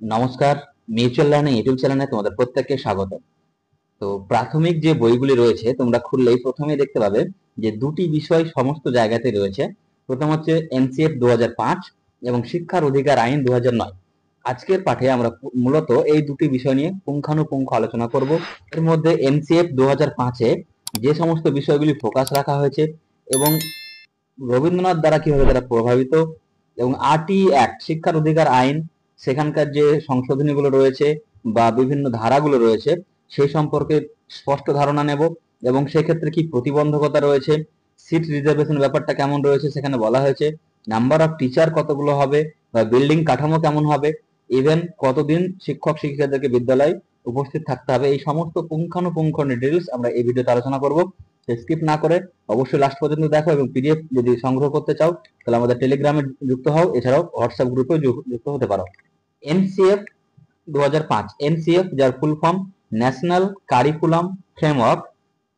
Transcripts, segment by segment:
নমস্কার, mutual learning YouTube চ্যানেলে তোমাদের প্রত্যেককে স্বাগত। তো প্রাথমিক যে বইগুলি রয়েছে তোমরা খুললেই প্রথমেই দেখতে পাবে যে দুটি বিষয় সমস্ত জায়গাতে রয়েছে। প্রথম হচ্ছে এনসিএফ 2005 এবং শিক্ষার অধিকার আইন 2009। আজকের পাঠে আমরা মূলত এই দুটি বিষয় নিয়ে পুঙ্খানুপুঙ্খ আলোচনা করব। এর মধ্যে এনসিএফ 2005-এ যে সমস্ত বিষয়গুলি ফোকাস রাখা হয়েছে এবং রবীন্দ্রনাথ দ্বারা কিভাবে তারা প্রভাবিত, এবং আরটিই অ্যাক্ট শিক্ষার অধিকার আইন সেখানকার যে সংশোধনীগুলো রয়েছে বা বিভিন্ন ধারাগুলো রয়েছে সেই সম্পর্কে স্পষ্ট ধারণা নেব, এবং সেক্ষেত্রে কি প্রতিবন্ধকতা রয়েছে, সিট রিজার্ভেশন ব্যাপারটা কেমন রয়েছে সেখানে বলা হয়েছে, নাম্বার অফ টিচার কতগুলো হবে বা বিল্ডিং কাঠামো কেমন হবে, ইভেন কতদিন শিক্ষক শিক্ষিকাদেরকে বিদ্যালয়ে উপস্থিত থাকতে হবে, এই সমস্ত পুঙ্খানুপুঙ্খ ডিটেলস আমরা এই ভিডিওতে আলোচনা করব। স্কিপ না করে অবশ্যই লাস্ট পর্যন্ত দেখো, এবং পিডিএফ যদি সংগ্রহ করতে চাও তাহলে আমাদের টেলিগ্রামে যুক্ত হও, এছাড়াও হোয়াটসঅ্যাপ গ্রুপে যুক্ত হতে পারো। এনসিএফ 2005, এনসিএফ যার full form National Curriculum framework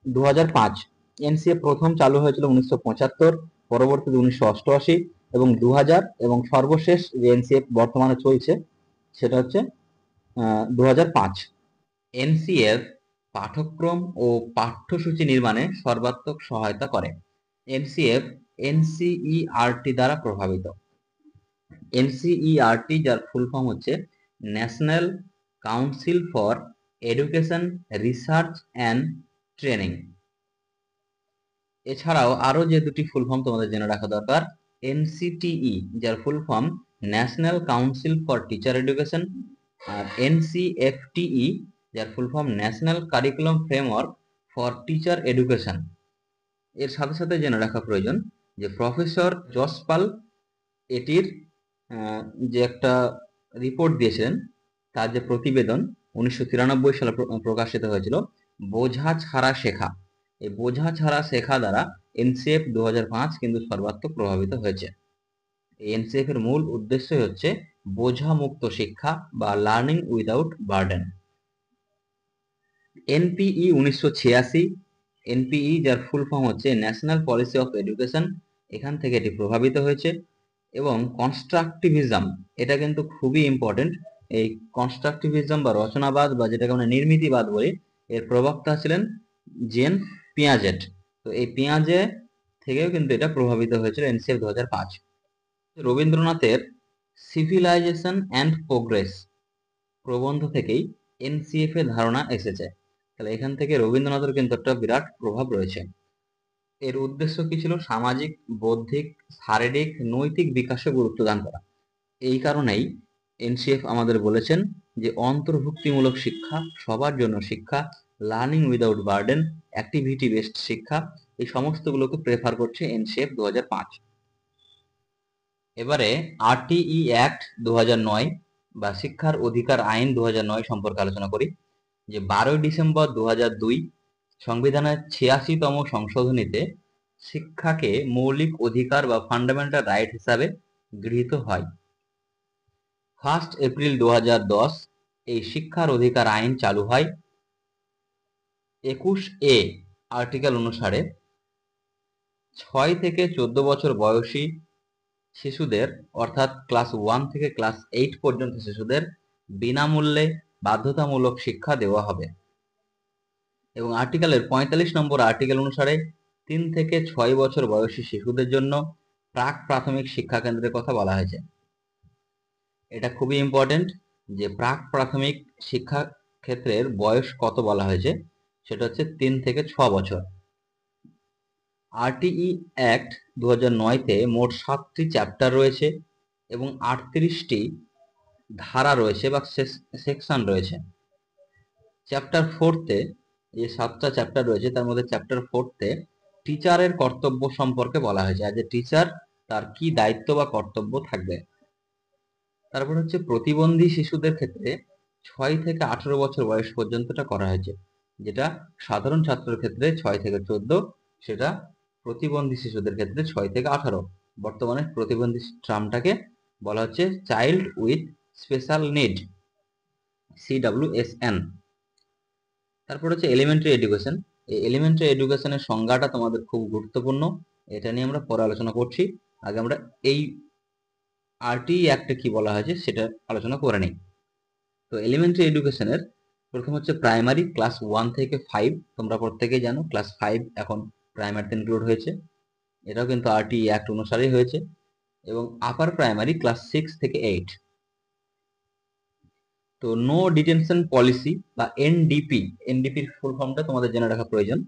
2005। NCF প্রথম চালু হয়েছিল 1975, পরবর্তীতে 1988 এবং 2000, এবং সর্বশেষ যে এনসিএফ বর্তমানে চলছে সেটা হচ্ছে 2005। এনসিএফ পাঠ্যক্রম ও পাঠ্যসূচি নির্মাণে সর্বাত্মক সহায়তা করে। এনসিএফ এনসিইআরটি দ্বারা প্রভাবিত। এনসিইআরটি যার ফুল ফর্ম হচ্ছে national Council for education research and training. এছাড়াও আরো যে দুটি ফুল ফর্ম তোমাদের জেনে রাখা দরকার, এনসিটিই যার full form National Council for Teacher Education, আর এনসিএফটিই যার full form National Curriculum Framework for Teacher Education. এর সাথে সাথে জেনে রাখা প্রয়োজন যে প্রফেসর যশপাল এটির যে একটা রিপোর্ট দিয়েছিলেন, তার যে প্রতিবেদন 1993 সালে প্রকাশিত হয়েছিল, বোঝা ছাড়া শেখা, এই বোঝা ছাড়া শেখা দ্বারা এনসিএফ 2005 কিন্তু সর্বাত্মক প্রভাবিত হয়েছে। এই এনসিএফ এর মূল উদ্দেশ্যই হচ্ছে বোঝা মুক্ত শিক্ষা বা learning without burden. NPE 1986, NPE যার ফুল ফর্ম হচ্ছে ন্যাশনাল পলিসি অফ এডুকেশন, এখান থেকে এটি প্রভাবিত হয়েছে। এবং কনস্ট্রাকটিভিজম, এটা কিন্তু খুবই ইম্পর্টেন্ট। এই কনস্ট্রাকটিভিজম বা রচনাবাদ বা যেটাকে আমরা নির্মিতিবাদ বলি, এর প্রবক্তা ছিলেন জেন পিয়াজেট। তো এই পিয়াজে থেকেও কিন্তু এটা প্রভাবিত হয়েছিল এনসিএফ 2005। রবীন্দ্রনাথের সিভিলাইজেশন অ্যান্ড প্রোগ্রেস প্রবন্ধ থেকেই এনসিএফ এর ধারণা এসেছে। তাহলে এখান থেকে রবীন্দ্রনাথের কিন্তু একটা বিরাট প্রভাব রয়েছে। এর উদ্দেশ্য কি ছিল? সামাজিক, বৌদ্ধিক, শারীরিক, নৈতিক বিকাশে গুরুত্ব দান করা। এই কারণেই এনসিএফ আমাদের বলেছেন যে অন্তর্ভুক্তিমূলক শিক্ষা, সবার জন্য শিক্ষা, learning without burden, activity based শিক্ষা, এই সমস্তগুলোকে প্রেফার করছে এনসিএফ 2005। এবারে আরটিই অ্যাক্ট 2009 বা শিক্ষার অধিকার আইন 2009 সম্পর্কে আলোচনা করি। যে 12 ডিসেম্বর 2002 সংবিধানের 86তম সংশোধনীতে শিক্ষাকে মৌলিক অধিকার বা ফান্ডামেন্টাল রাইট হিসাবে গৃহীত হয়। 1 এপ্রিল 2010 এই শিক্ষার অধিকার আইন চালু হয়। 21A আর্টিকেল অনুসারে 6 থেকে 14 বছর বয়সী শিশুদের, অর্থাৎ ক্লাস 1 থেকে ক্লাস 8 পর্যন্ত শিশুদের বিনামূল্যে বাধ্যতামূলক শিক্ষা দেওয়া হবে। এবং আর্টিকেলের 45 নম্বর আর্টিকেল অনুসারে 3 থেকে 6 বছর বয়সী শিশুদের জন্য প্রাক প্রাথমিক শিক্ষা কেন্দ্রের কথা বলা হয়েছে। এটা খুবই ইম্পর্টেন্ট যে প্রাক প্রাথমিক শিক্ষা ক্ষেত্রের বয়স কত বলা হয়েছে, সেটা হচ্ছে 3 থেকে 6 বছর। আরটিই অ্যাক্ট 2009-তে মোট 7টি চ্যাপ্টার রয়েছে এবং 38টি ধারা রয়েছে বা সেকশন রয়েছে। চ্যাপ্টার 4-তে যে 7টা চ্যাপ্টার রয়েছে তার মধ্যে চ্যাপ্টার 4-তে টিচারের কর্তব্য সম্পর্কে বলা হয়েছে, অ্যাজ এ টিচার তার কি দায়িত্ব বা কর্তব্য থাকবে। তারপর হচ্ছে প্রতিবন্ধী শিশুদের ক্ষেত্রে 6 থেকে 18 বছর বয়স পর্যন্তটা করা হয়েছে, যেটা সাধারণ ছাত্রের ক্ষেত্রে 6 থেকে 14, সেটা প্রতিবন্ধী শিশুদের ক্ষেত্রে 6 থেকে 18। বর্তমানে প্রতিবন্ধী টার্মটাকে বলা হচ্ছে child with special need, CWSN। তারপর হচ্ছে এলিমেন্টারি এডুকেশন। এই এলিমেন্টারি এডুকেশনের সংজ্ঞাটা তোমাদের খুব গুরুত্বপূর্ণ, এটা নিয়ে আমরা পরে আলোচনা করছি। আগে আমরা এই আরটিই অ্যাক্টে কি বলা হয়েছে সেটা আলোচনা করে নিই। তো এলিমেন্টারি এডুকেশনের প্রথম হচ্ছে প্রাইমারি ক্লাস 1 থেকে 5, তোমরা প্রত্যেকেই জানো ক্লাস 5 এখন প্রাইমারিতে ইনক্লুড হয়েছে, এটাও কিন্তু আরটি অ্যাক্ট অনুসারেই হয়েছে। এবং আপার প্রাইমারি ক্লাস 6 থেকে 8। তো নো ডিটেনশন পলিসি বা এনডিপি, এনডিপির ফুল ফর্মটা তোমাদের জেনে রাখা প্রয়োজন।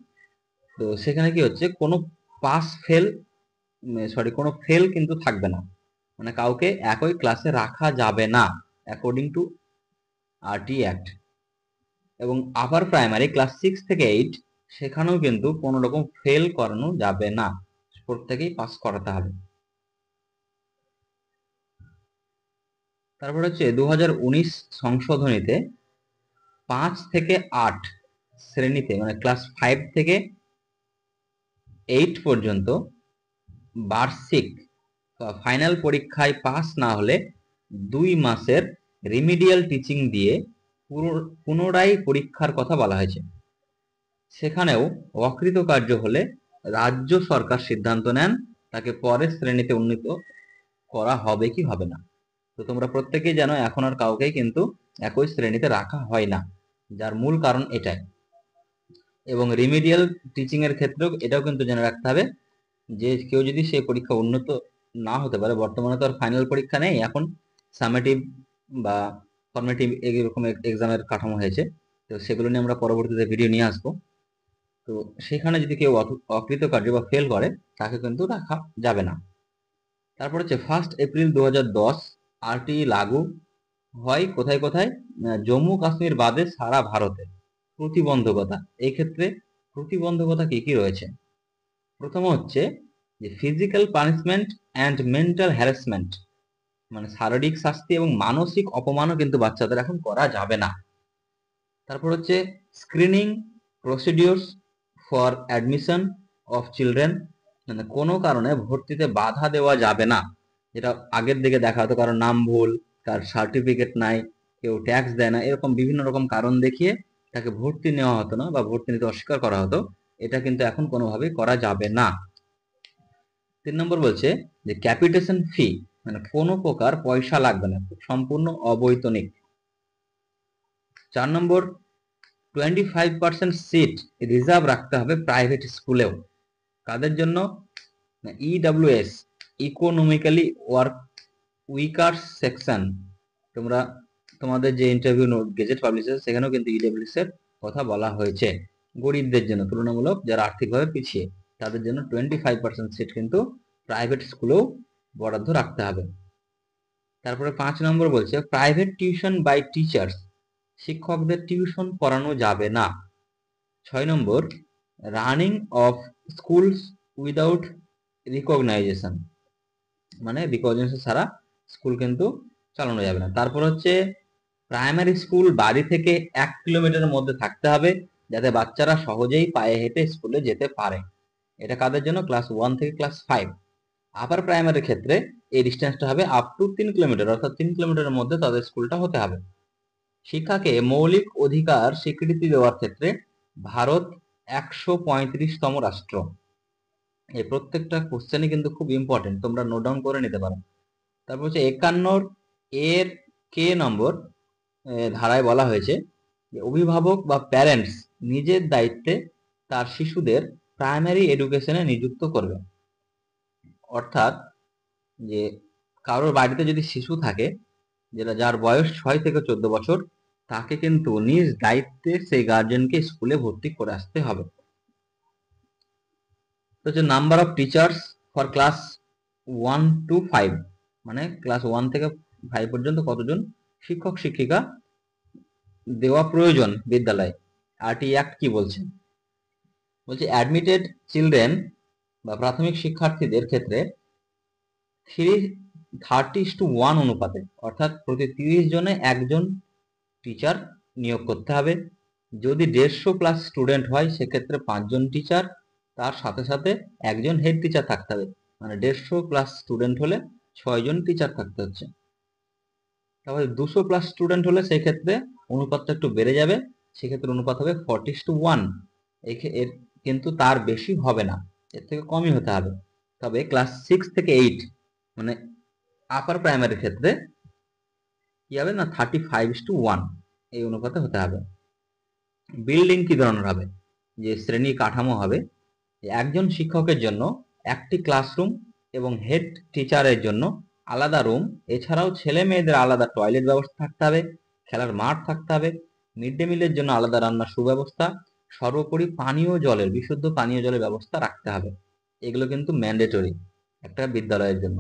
তো সেখানে কি হচ্ছে, কোনো পাস ফেল কোনো ফেল কিন্তু থাকবে না, মানে কাউকে একই ক্লাসে রাখা যাবে না অ্যাকর্ডিং টু আরটি অ্যাক্ট। এবং আপার প্রাইমারি ক্লাস 6 থেকে 8 সেখানেও কিন্তু কোনো রকম ফেল করানো যাবে না, প্রত্যেকেই পাস করাতে হবে। তারপর হচ্ছে 2019 সংশোধনীতে 5 থেকে 8 শ্রেণীতে, মানে ক্লাস 5 থেকে 8 পর্যন্ত বার্ষিক ফাইনাল পরীক্ষায় পাস না হলে 2 মাসের রিমিডিয়াল টিচিং দিয়ে পুনরায় পরীক্ষার কথা বলা হয়েছে। সেখানেও অকৃতকার্য হলে রাজ্য সরকার সিদ্ধান্ত নেন তাকে পরের শ্রেণীতে উন্নীত করা হবে কি হবে না। তো তোমরা প্রত্যেকেই জানো এখন আর কাউকেই কিন্তু একই শ্রেণীতে রাখা হয় না, যার মূল কারণ এটাই। এবং রিমিডিয়াল টিচিং এর ক্ষেত্রেও এটাও কিন্তু জেনে রাখতে হবে যে কেউ যদি সেই পরীক্ষা উন্নত না হতে পারে, বর্তমানে তো আর ফাইনাল পরীক্ষা নেই, এখন সামেটিভ বা ফর্মেটিভ এরকম এক্সামের কাঠামো হয়েছে, তো সেগুলো নিয়ে আমরা পরবর্তীতে ভিডিও নিয়ে আসবো। তো সেখানে যদি কেউ অকৃতকার্য বা ফেল করে তাকে কিন্তু রাখা যাবে না। তারপর হচ্ছে 1 এপ্রিল 2010 আরটি লাগু হয় কোথায় কোথায়, জম্মু কাশ্মীর বাদে সারা ভারতে। প্রতিবন্ধকতা, এই ক্ষেত্রে প্রতিবন্ধকতা কি কি রয়েছে? প্রথম হচ্ছে যে physical punishment and mental harassment, মানে শারীরিক শাস্তি এবং মানসিক অপমানও কিন্তু বাচ্চাদের এখন করা যাবে না। তারপর হচ্ছে screening procedures for admission of children, মানে কোনো কারণে ভর্তিতে বাধা দেওয়া যাবে না, যেটা আগের দিকে দেখা হতো কারণ নাম ভুল, তার সার্টিফিকেট নাই, কেউ ট্যাক্স দেয় না, এরকম বিভিন্ন রকম কারণ দেখিয়ে তাকে ভর্তি নেওয়া হতো না বা ভর্তি নিতে অস্বীকার করা হতো, এটা কিন্তু এখন কোনোভাবেই করা যাবে না। 3 নম্বর বলছে যে ক্যাপিটেশন ফি, মানে কোনো প্রকার পয়সা লাগবে না, সম্পূর্ণ অবৈতনিক। 4 নম্বর 25% সিট রিজার্ভ রাখতে হবে প্রাইভেট স্কুলেও। কাদের জন্য? EWS, economically weaker section. তোমরা তোমাদের যে ইন্টারভিউ নোট গেজেট পাবলিশ হয়েছে সেখানেও কিন্তু ইডব্লিউএস এর কথা বলা হয়েছে। গরিবদের জন্য, তুলনামূলক যারা আর্থিকভাবে পিছিয়ে, তাদের জন্য 25% সিট কিন্তু প্রাইভেট স্কুলেও বরাদ্দ রাখতে হবে। তারপরে 5 নম্বর বলছে প্রাইভেট টিউশন বাই টিচার্স, শিক্ষকদের টিউশন পড়ানো যাবে না। 6 নম্বর running of schools without recognization, মানে রিকগনিশন ছাড়া স্কুল কিন্তু চালানো যাবে না। তারপর হচ্ছে প্রাইমারি স্কুল বাড়ি থেকে 1 কিলোমিটারের মধ্যে থাকতে হবে, যাতে বাচ্চারা সহজেই পায়ে হেঁটে স্কুলে যেতে পারে। এটা কাদের জন্য? ক্লাস 1 থেকে ক্লাস 5। আপার প্রাইমারির ক্ষেত্রে এই ডিস্টেন্সটা হবে আপ টু 3 কিলোমিটার, অর্থাৎ 3 কিলোমিটারের মধ্যে তাদের স্কুলটা হতে হবে। শিক্ষাকে মৌলিক অধিকার স্বীকৃতি দেওয়ার ক্ষেত্রে ভারত 135তম রাষ্ট্র। এই প্রত্যেকটা কোশ্চেনই কিন্তু খুব ইম্পর্টেন্ট, তোমরা নোট ডাউন করে নিতে পারো। তারপর হচ্ছে 51 এর কে নম্বর ধারায় বলা হয়েছে যে অভিভাবক বা প্যারেন্টস নিজের দায়িত্বে তার শিশুদের প্রাইমারি এডুকেশনে নিযুক্ত করবে। অর্থাৎ যে কারোর বাড়িতে যদি শিশু থাকে যার বয়স 6 থেকে 14 বছর, তাকে কিন্তু নিজ দায়িত্বে সেই গার্জেনকে স্কুলে ভর্তি করে আসতে হবে। তো হচ্ছে number of teachers for class 1 to 5, মানে ক্লাস 1 থেকে 5 পর্যন্ত কতজন শিক্ষক শিক্ষিকা দেওয়া প্রয়োজন বিদ্যালয়ে। আরটি অ্যাক্ট কি বলছে? বলছে অ্যাডমিটেড চিলড্রেন বা প্রাথমিক শিক্ষার্থীদের ক্ষেত্রে 30:1 অনুপাতে, অর্থাৎ প্রতি 30 জনে একজন টিচার নিয়োগ করতে হবে। যদি 150 প্লাস স্টুডেন্ট হয় সেক্ষেত্রে 5 জন টিচার, তার সাথে সাথে একজন হেড টিচার থাকতে হবে, মানে 150 প্লাস স্টুডেন্ট হলে 6 জন টিচার থাকতে হচ্ছে। তারপরে 200 প্লাস স্টুডেন্ট হলে সেই ক্ষেত্রে অনুপাতটা একটু বেড়ে যাবে, সেক্ষেত্রে অনুপাত হবে 40:1। এর কিন্তু তার বেশি হবে না, এর থেকে কমই হতে হবে। তবে ক্লাস 6 থেকে 8 মানে আপার প্রাইমারির ক্ষেত্রে কি হবে না, 35:1। এই অনুপাতে হতে হবে। বিল্ডিং কি ধরনের হবে, যে শ্রেণী কাঠামো হবে, একজন শিক্ষকের জন্য একটি ক্লাসরুম এবং হেড টিচারের জন্য আলাদা রুম, এছাড়াও ছেলে মেয়েদের আলাদা টয়লেট ব্যবস্থা থাকতে হবে, খেলার মাঠ থাকতে হবে, মিড ডে মিলের জন্য আলাদা রান্নার সুব্যবস্থা, সর্বোপরি বিশুদ্ধ পানীয় জলের ব্যবস্থা রাখতে হবে। এগুলো কিন্তু ম্যান্ডেটরি একটা বিদ্যালয়ের জন্য।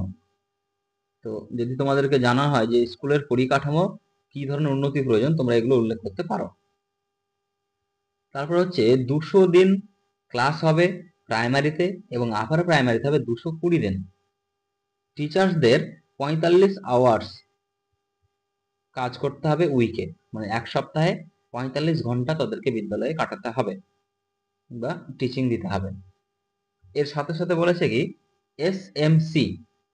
তো যদি তোমাদেরকে জানা হয় যে স্কুলের পরিকাঠামো কি ধরনের উন্নতি প্রয়োজন, তোমরা এগুলো উল্লেখ করতে পারো। তারপর হচ্ছে 200 দিন ক্লাস হবে প্রাইমারিতে, এবং আপার প্রাইমারিতে হবে 220 দিন। টিচার্সদের 45 আওয়ার্স কাজ করতে হবে উইকে, মানে এক সপ্তাহে 45 ঘন্টা তাদেরকে বিদ্যালয়ে কাটাতে হবে বা টিচিং দিতে হবে। এর সাথে সাথে বলেছে কি, এসএমসি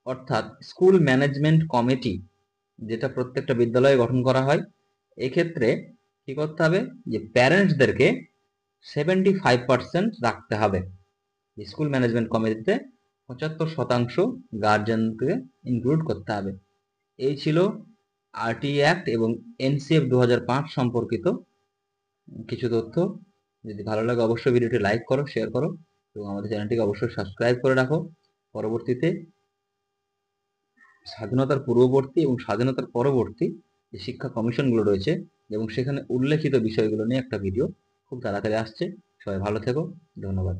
অর্থাৎ স্কুল ম্যানেজমেন্ট কমিটি, যেটা প্রত্যেকটা বিদ্যালয়ে গঠন করা হয়, এক্ষেত্রে কি করতে হবে, যে প্যারেন্টসদেরকে 75% রাখতে হবে। স্কুল ম্যানেজমেন্ট কমিটিতে 75% গার্জেনকে ইনক্লুড করতে হবে। এই ছিল আরটিই অ্যাক্ট এবং এনসিএফ 2005 সম্পর্কিত কিছু তথ্য। যদি ভালো লাগে অবশ্যই ভিডিওটি লাইক করো, শেয়ার করো এবং আমাদের চ্যানেলটিকে অবশ্যই সাবস্ক্রাইব করে রাখো। পরবর্তীতে স্বাধীনতার পূর্ববর্তী এবং স্বাধীনতার পরবর্তী যে শিক্ষা কমিশনগুলো রয়েছে এবং সেখানে উল্লেখিত বিষয়গুলো নিয়ে একটা ভিডিও খুব তাড়াতাড়ি আসছে। সবাই ভালো থেকো, ধন্যবাদ।